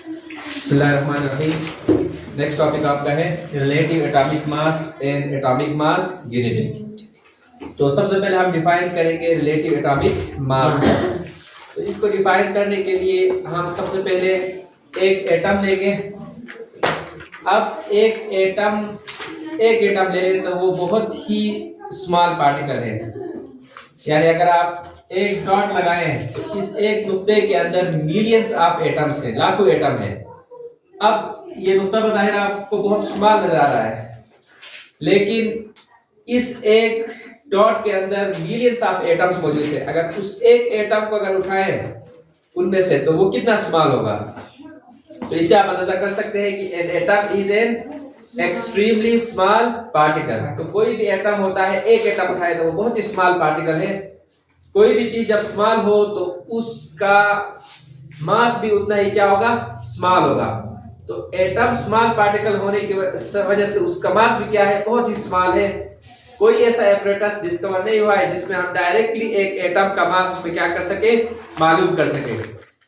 बिस्मिल्लाहिर्रहमानिर्रहीम। Next topic आपका है relative atomic mass and atomic mass unit. तो सबसे पहले हम डिफाइन करेंगे रिलेटिव एटॉमिक मास। तो इसको डिफाइन करने के लिए हम सबसे पहले एक एटम लेंगे। अब एक एटम ले लें तो वो बहुत ही स्मॉल पार्टिकल है, यानी अगर आप एक डॉट लगाएं तो इस एक नुक्ते के अंदर मिलियंस ऑफ एटम्स हैं, लाखों एटम हैं। अब ये नुक्ता बज़ाहिर आपको बहुत स्मॉल नजर आ रहा है, लेकिन इस एक डॉट के अंदर मिलियंस ऑफ एटम्स मौजूद है। अगर उस एक एटम को अगर उठाएं उनमें से तो वो कितना स्मॉल होगा। तो इससे आप अंदाजा कर सकते हैं कि an atom is an extremely small particle. तो कोई भी एटम होता है, एक एटम उठाए तो वो बहुत ही स्मॉल पार्टिकल है। कोई भी चीज जब स्मॉल हो तो उसका मास भी उतना ही क्या होगा, स्मॉल होगा। तो एटम स्मॉल पार्टिकल होने की वजह से उसका मास भी क्या है, बहुत ही स्मॉल है। कोई ऐसा एपरेटस डिस्कवर नहीं हुआ है जिसमें हम डायरेक्टली एक एटम का मास उसमें क्या कर सके, मालूम कर सके।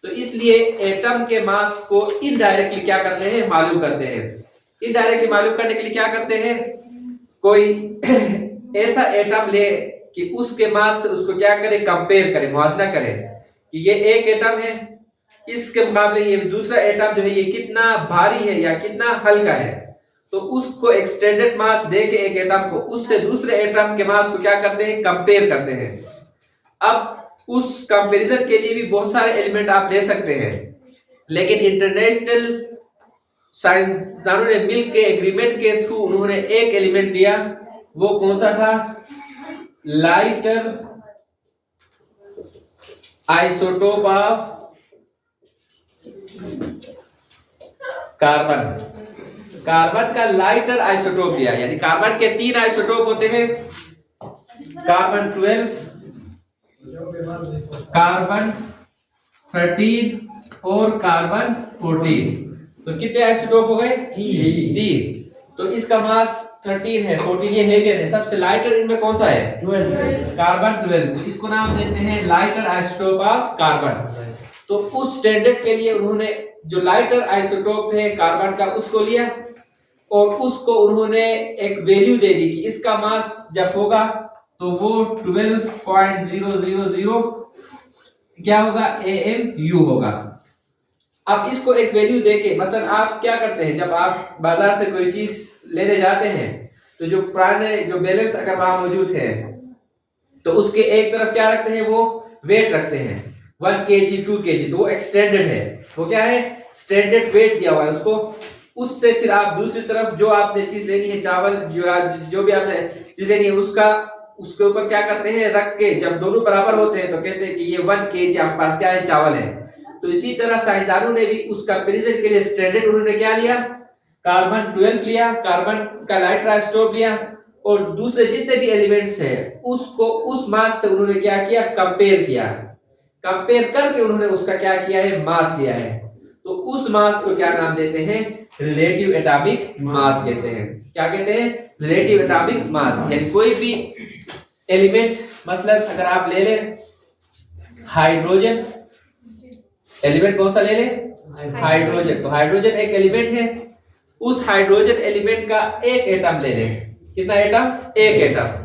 तो इसलिए एटम के मास को इनडायरेक्टली क्या करते हैं, मालूम करते हैं। इनडायरेक्टली मालूम करने के लिए क्या करते हैं, कोई ऐसा एटम ले कि उसके मास से उसको क्या करें, कंपेयर करें, मुआवजा करें कि ये एक एटम है, इसके मुकाबले ये दूसरा एटम जो है ये कितना भारी है या कितना हल्का है। तो उसको एक्सटेंडेड मास दे के एक एटम को उससे दूसरे एटम के मास को क्या करते हैं, कंपेयर करते हैं। अब उस कंपैरिजन के लिए भी बहुत सारे एलिमेंट आप ले सकते हैं, लेकिन इंटरनेशनल साइंसदानों ने मिल के एग्रीमेंट के थ्रू उन्होंने एक एलिमेंट दिया। वो कौन सा था, lighter isotope of carbon. Carbon का लाइटर आइसोटोप लिया, यानी कार्बन के 3 आइसोटोप होते हैं, कार्बन 12, कार्बन 13 और कार्बन 14। तो कितने आइसोटोप हो गए, 3। तो इसका मास 13 है, 14 ये हेवियर है। सबसे लाइटर इनमें कौन सा है, 12, कार्बन 12। तो इसको नाम देते हैं लाइटर आइसोटोप ऑफ कार्बन। तो उस स्टैंडर्ड के लिए उन्होंने जो लाइटर आइसोटोप है कार्बन का उसको लिया और उसको उन्होंने एक वैल्यू दे दी कि इसका मास जब होगा तो वो 12.000 क्या होगा, AMU होगा। अब इसको एक वैल्यू देके, मसलन आप क्या करते हैं, जब आप बाजार से कोई चीज लेने जाते हैं तो जो पुराने जो बैलेंस अगर वहां मौजूद है तो उसके एक तरफ क्या रखते हैं, वो वेट रखते हैं 1 kg 2 kg। तो वो एक्सटेंडेड है, वो क्या है, स्टैंडर्ड वेट दिया हुआ है उसको। उससे फिर आप दूसरी तरफ जो आपने चीज लेनी है, चावल जो भी आपने चीज लेनी है उसका उसके ऊपर क्या करते हैं, रख के जब दोनों बराबर होते हैं तो कहते हैं कि ये 1 kg आपके पास क्या है, चावल है। तो इसी तरह साइंसदानों ने भी उस कंपैरिजन के लिए स्टैंडर्ड उन्होंने क्या लिया, कार्बन 12 लिया, कार्बन का लाइटर आइसोटोप लिया और दूसरे जितने भी एलिमेंट्स हैं उसको उस मास से उन्होंने क्या किया, कंपेयर किया। कंपेयर करके उन्होंने उसका क्या किया है, मास लिया है। तो उस मास को क्या नाम देते हैं, रिलेटिव एटॉमिक मास कहते हैं। क्या कहते हैं, रिलेटिव एटॉमिक मास। यानी कोई भी एलिमेंट, मसलन अगर आप ले लें हाइड्रोजन, एलिमेंट कौन सा ले लें, हाइड्रोजन। तो हाइड्रोजन एक एलिमेंट है, उस हाइड्रोजन एलिमेंट का एक एटम ले लें। कितना एटम, एक एटम।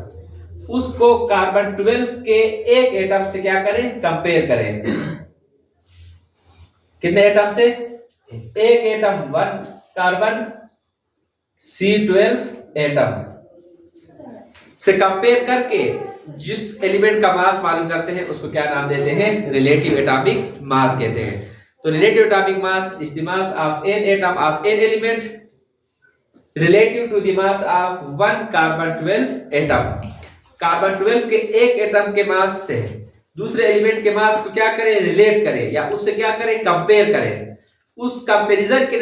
उसको कार्बन 12 के एक एटम से क्या करें, कंपेयर करें। कितने एटम से, एक एटम, 1 कार्बन C12 एटम से कंपेयर करके जिस एलिमेंट का मास मालूम करते हैं उसको क्या नाम देते हैं, रिलेटिव एटॉमिक मास कहते हैं। तो relative atomic mass is the mass of an atom of an element relative to the mass of 1 carbon 12 atom. Carbon 12 के एक एटम के मास से दूसरे एलिमेंट के मास को क्या करें, रिलेट करें या उससे क्या करें, कंपेयर करें। उस कंपैरिजन के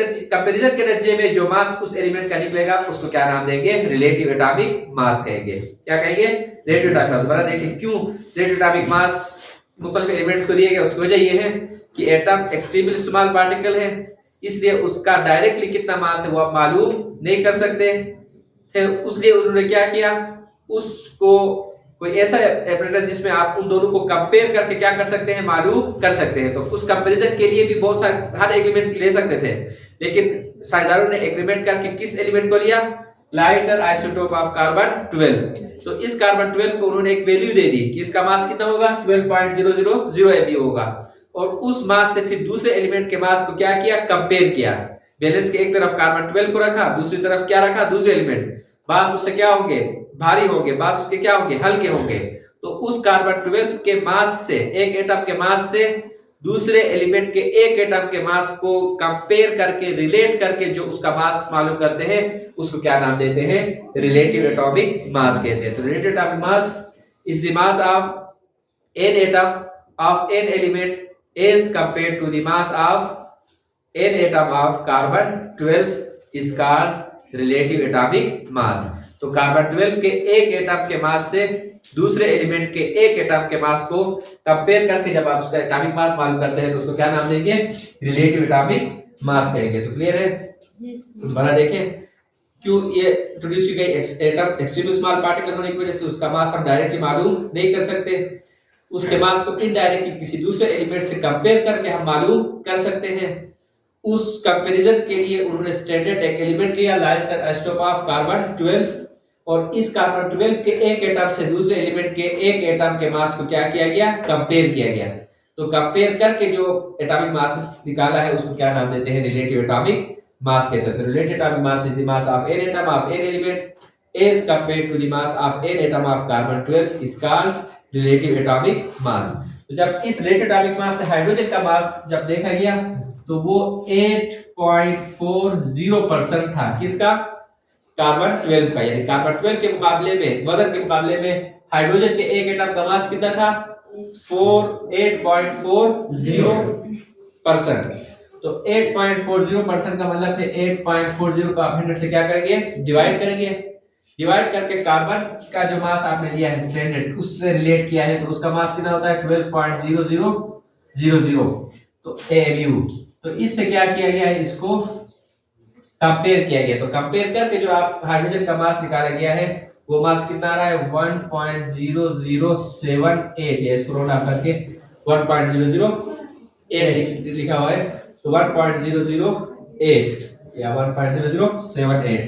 नतीजे में जो मास उस एलिमेंट का निकलेगा उसको क्या नाम देंगे, रिलेटिव एटॉमिक मास कहेंगे। क्या कहेंगे, रिलेटिव एटॉमिक मास। दोबारा देखें क्यों रिलेटिव एटॉमिक मास मुख्तलिफ एलिमेंट्स को दिए गए। उसकी वजह यह है कि एटम एक्सट्रीमली स्मॉल पार्टिकल है, इसलिए उसका डायरेक्टली कितना मास है वो आप मालूम नहीं कर सकते। इसलिए उन्होंने क्या किया, उसको कोई ऐसा apparatus जिसमें आप उन दोनों को कंपेयर करके क्या कर सकते हैं, मालूम कर सकते हैं। तो उस कंपैरिजन के लिए भी बहुत सारे हर एलिमेंट ले सकते थे, लेकिन साइंसदानों ने एग्रीमेंट करके किस एलिमेंट को लिया, लाइटर आइसोटोप ऑफ कार्बन 12। तो इस कार्बन 12 को उन्होंने एक वैल्यू दे दी कि इसका मास कितना होगा, 12.000 MU होगा, और उस मास से फिर दूसरे एलिमेंट के मास को क्या किया, कंपेयर किया। बैलेंस के एक तरफ कार्बन 12 को रखा, दूसरी तरफ क्या रखा, दूसरे एलिमेंट। मास उससे क्या होंगे, भारी होंगे, मास उसके क्या होंगे, हल्के होंगे। तो उस कार्बन 12 के मास से, एक एटम के मास से दूसरे एलिमेंट के एक एटम के मास को कंपेयर करके, रिलेट करके जो उसका मास मालूम करते हैं, उसको क्या नाम देते हैं, रिलेटिव एटॉमिक मास कहते हैं। तो relative atomic mass is the mass of an atom of an element as compared to the mass of an atom of carbon 12 is called relative atomic mass. तो कार्बन 12 के एक एटम के मास से दूसरे element के एक एटम के मास को कंपेयर करके जब आप उसका एटॉमिक मास मालूम करते हैं तो उसको क्या नाम देंगे, रिलेटिव एटॉमिक मास कहेंगे। तो क्लियर है? तो बड़ा देखें क्यों ये इंट्रोड्यूस की गई एटम एक्सट्रीमली स्मॉल पार्टिकल होने की वजह से उसका मास हम डायरेक्टली मालूम नहीं कर सकते, उसके मास को इनडायरेक्टली किसी दूसरे एलिमेंट से कंपेयर करके हम मालूम कर सकते हैं। उस कंपैरिजन के लिए उन्होंने स्टैंडर्ड एक एलिमेंट लिया, लाइटर आइसोटोप ऑफ कार्बन 12, और इस कार्बन 12 के एक एटम से दूसरे एलिमेंट के एक एटम के मास को क्या किया गया, कंपेयर किया गया। तो कंपेयर करके जो एटॉमिक मास निकाला है उसको क्या नाम देते हैं, रिलेटिव एटॉमिक मास कहते हैं। तो relative atomic mass is the mass of an atom of an element as compared to the mass of an atom of carbon 12 is called relative atomic mass. तो जब इस रिलेटिव एटॉमिक मास से hydrogen का मास जब देखा गया तो वो 8.40% था, किसका, कार्बन 12 का। यानी कार्बन 12 के मुकाबले में, वजन के मुकाबले में हाइड्रोजन के एक एटम का मास कितना था, 8.40%। तो 8.40% का मतलब है 8.40 को आप 100 से क्या करेंगे, डिवाइड करेंगे। डिवाइड करके कार्बन का जो मास आपने लिया है स्टैंडर्ड, उससे रिलेट किया है, तो उसका मास कितना होता है 12.0000। तो AMU। तो इससे क्या किया गया है, इसको कंपेयर किया गया। तो कंपेयर करके जो आप हाइड्रोजन का मास निकाला गया है वो मास कितना आ रहा है, 1.0078। ये इसको नोट करके 1.008 लिखा हुआ है, तो 1.008 या 1.0078।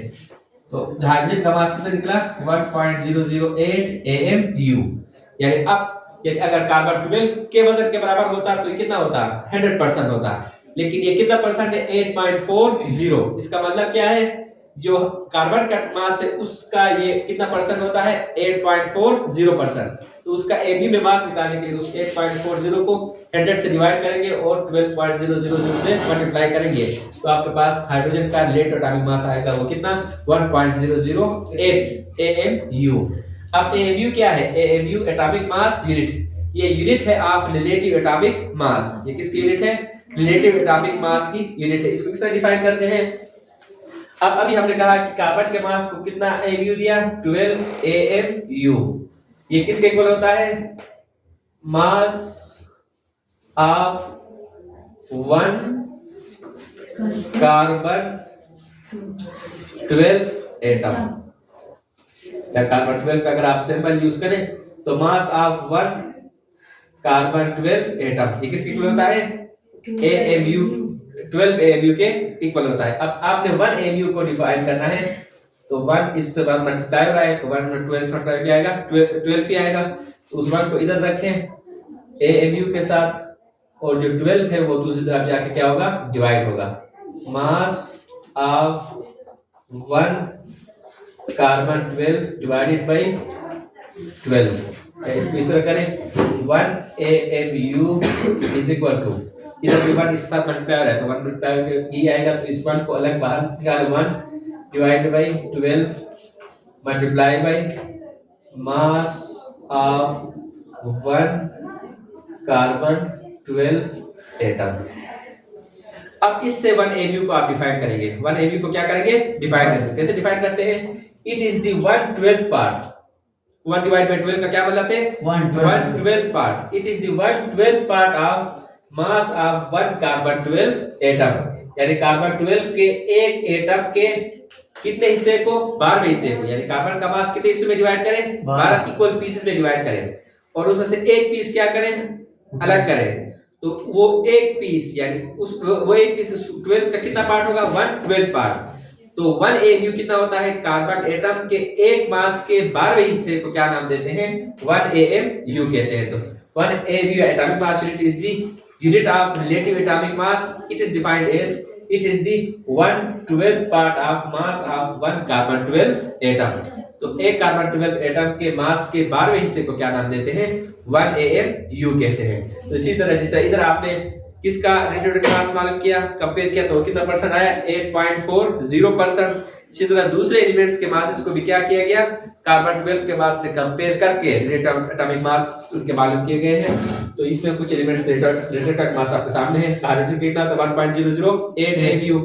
तो हाइड्रोजन का मास कितना निकला, 1.008 AMU। यानी अब यदि अगर कार्बन 12 के वजन के बराबर होता तो ये कितना होता, 100% होता, लेकिन ये कितना परसेंट है, 8.40। इसका मतलब क्या है, जो कार्बन का मास है उसका ये कितना परसेंट होता है, 8.40%। तो उसका Mu में मास निकालने के लिए उस 8.40 को 100 से डिवाइड करेंगे और 12.000 से मल्टीप्लाई करेंगे, तो आपके पास हाइड्रोजन का रिलेटिव एटॉमिक मास आएगा वो कितना, 1.008 AMU। अब AMU क्या है, AMU एटॉमिक मास यूनिट, ये यूनिट है ऑफ रिलेटिव एटॉमिक मास। ये किसकी यूनिट है, रिलेटिव एटॉमिक मास की यूनिट है। इसको किस तरह डिफाइन करते हैं, अब अभी हमने कहा कि कार्बन के मास को कितना AMU दिया, 12 AMU। ये किसके इक्वल होता है, मास ऑफ 1 कार्बन 12 एटम। या कार्बन 12 का अगर आप सिंबल यूज करें तो मास ऑफ 1 कार्बन 12 एटम, ये किसके इक्वल होता है, AMU, 12 AMU के इक्वल होता है। अब आपने 1 AMU को डिफाइन करना है, तो 1 इससे 1 मल्टीप्लाई हो रहा है, तो 1 में 12 मल्टीप्लाई भी आएगा, 12 ही आएगा। तो उस 1 को इधर रखें AMU के साथ, और जो 12 है वो दूसरी तरफ जाके क्या होगा, डिवाइड होगा। मास ऑफ 1 कार्बन 12 डिवाइडेड बाय 12। इसको इस तरह करें, 1 AMU इज इक्वल टू, इधर भी 1 इसके साथ मल्टीप्लाई हो रहा है तो 1 मल्टीप्लाई ही आएगा, तो इस 1 को अलग बाहर निकाल, 1 divide by 12 multiply by mass of 1 carbon 12 atom. अब इससे 1 AMU को आप डिफाइन करेंगे। 1 AMU को क्या करेंगे, डिफाइन करेंगे। कैसे डिफाइन करते हैं, it is the 1/12 part. 1 divide by 12 का क्या मतलब है, 1/12 part. It is the 1/12 part of mass of one carbon 12 atom, यानी कार्बन 12 के एक एटम के कितने हिस्से को 12वें हिस्से को, यानी कार्बन का मास कितने हिस्सों में डिवाइड करें 12 इक्वल पीसेस में डिवाइड करें और उसमें से एक पीस क्या करें अलग करें। तो वो एक पीस यानी वो एक पीस 12 का कितना पार्ट होगा 1/12 पार्ट। तो 1 AMU कितना होता है कार्बन एटम के एक मास के 12वें हिस्से को क्या नाम देते हैं 1 AMU कहते हैं। तो 1 AMU atomic mass unit is the unit of relative atomic mass. It is defined as it is the 1/12 part of mass of one carbon 12 atom. तो एक कार्बन 12 एटम के मास के 12वें हिस्से को क्या नाम देते हैं 1 AMU कहते हैं। तो इसी तरह जिस तरह इधर आपने किसका रिलेटिव मास मालूम किया कंपेयर किया तो कितना परसेंट आया 8.40%। इसी तरह दूसरे एलिमेंट्स के मासेस को भी क्या किया गया कार्बन 12 के मास से कंपेयर करके रिलेटिव एटॉमिक मास उनके मालूम किए गए हैं। तो इसमें कुछ एलिमेंट्स रिलेटिव मास आपके सामने है। हाइड्रोजन कितना था 1.008 AMU,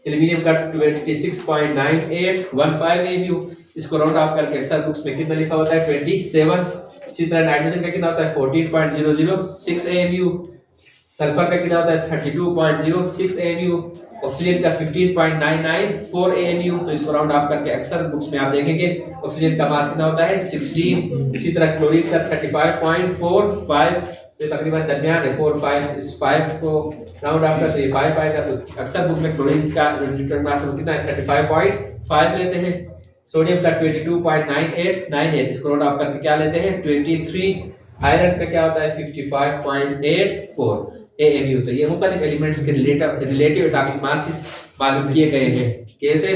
एल्यूमीनियम का 26.9815 AMU। इसको राउंड ऑफ करके अक्सर बुक्स में कितना लिखा होता है 27। इसी तरह नाइट्रोजन का कितना होता है 14.006 AMU, सल्फर का कितना होता है 32.06 AMU, ऑक्सीजन का 15.994 AMU। तो इसको राउंड ऑफ करके अक्सर बुक्स में आप देखेंगे ऑक्सीजन का मास कितना होता है 16। इसी तरह क्लोरीन का 35.45, तो तकरीबन दरमियान है 45, इस 5 को राउंड ऑफ करते 5 आएगा। तो अक्सर बुक में क्लोरीन का रिलेटिव मास कितना है 35.5 लेते हैं। सोडियम का 22.9898, इसको राउंड ऑफ करके क्या लेते हैं 23। आयरन का क्या होता है 55.84 AMU। तो ये मुख्तलिफ एलिमेंट्स के रिलेटिव एटॉमिक मासेस मालूम किए गए हैं कैसे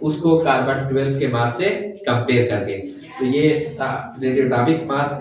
उसको कार्बन 12 के मास से कंपेयर करके। तो ये रिलेटिव एटॉमिक मास